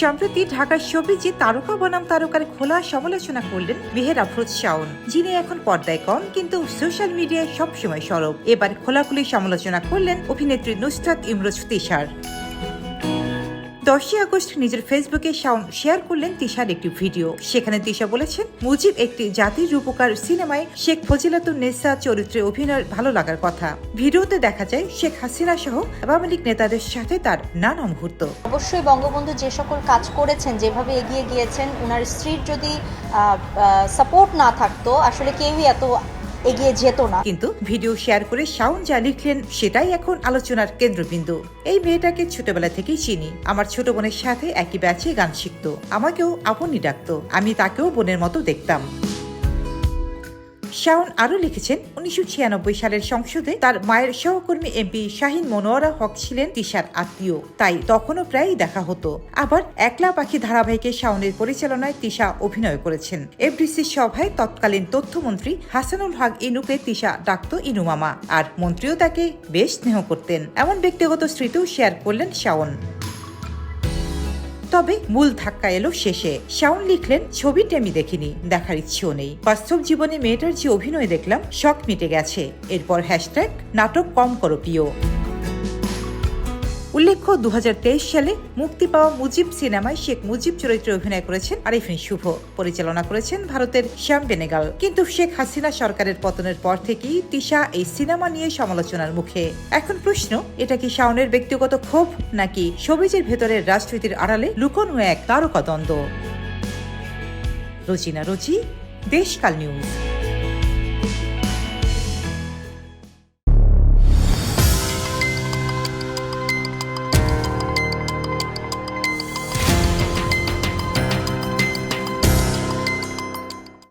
সম্প্রতি ঢাকার শোবিজে তারকা বনাম তারকার খোলা সমালোচনা করলেন মেহের আফরোজ শাওন, যিনি এখন পর্দায় কম কিন্তু সোশ্যাল মিডিয়ায় সবসময় সরব। এবার খোলাখুলি সমালোচনা করলেন অভিনেত্রী নুসরাত ইমরোজ তিশার। 10 আগস্ট নিজের ফেসবুকে শাওন শেয়ার করলেন তিশার একটি ভিডিও। সেখানে তিশা বলেছেন, মুজিব একটি জাতির রূপকার সিনেমায় শেখ ফজিলাতুন্নেসা চরিত্রে অভিনয়ের ভালো লাগার কথা। ভিডিওতে দেখা যায় শেখ হাসিনা সহ আওয়ামী লীগ নেতাদের সাথে তার নানা মুহূর্ত। অবশ্যই বঙ্গবন্ধু যে সকল কাজ করেছেন, যেভাবে এগিয়ে গিয়েছেন, ওনার স্ত্রীর যদি সাপোর্ট না থাকতো আসলে কেউই এত এগিয়ে যেত না। কিন্তু ভিডিও শেয়ার করে শাওন যা লিখলেন সেটাই এখন আলোচনার কেন্দ্রবিন্দু। এই মেয়েটাকে ছোটবেলা থেকেই চিনি। আমার ছোট বোনের সাথে একই ব্যাচে গান শিখতো, আমাকেও আপনি ডাকতো, আমি তাকেও বোনের মতো দেখতাম। শাওন আরো লিখেছেন, 1996 সালের সংসদে তার মায়ের সহকর্মী এমপি শাহিন মনোয়ারা হক ছিলেন তিশার আত্মীয়, তাই তখনও প্রায়ই দেখা হতো। আবার একলা পাখি ধারাবাহিকে শাওনের পরিচালনায় তিশা অভিনয় করেছেন। এফডিসির সভায় তৎকালীন তথ্যমন্ত্রী হাসানুল হক ইনুকে তিশা ডাকতো ইনু মামা, আর মন্ত্রীও তাকে বেশ স্নেহ করতেন। এমন ব্যক্তিগত স্মৃতিও শেয়ার করলেন শাওন। তবে মূল ধাক্কা এলো শেষে। শাওন লিখলেন, ছবিটি আমি দেখিনি, দেখার ইচ্ছেও নেই। বাস্তব জীবনে মেয়েটার যে অভিনয় দেখলাম শখ মিটে গেছে। এরপর হ্যাশট্যাগ নাটক কম করো প্রিয়। উল্লেখ্য, 2023 সালে মুক্তি পাওয়া মুজিব সিনেমায় শেখ মুজিব চরিত্রে অভিনয় করেছেন আরিফিন শুভ, পরিচালনা করেছেন ভারতের শ্যাম বেনেগাল। কিন্তু শেখ হাসিনা সরকারের পতনের পর থেকেই তিশা এই সিনেমা নিয়ে সমালোচনার মুখে। এখন প্রশ্ন, এটা কি শাওনের ব্যক্তিগত ক্ষোভ নাকি শোবিজের ভেতরের রাজনীতির আড়ালে লুকোনো এক তারকা দ্বন্দ্ব? রোজিনা রোজি, দেশকাল নিউজ।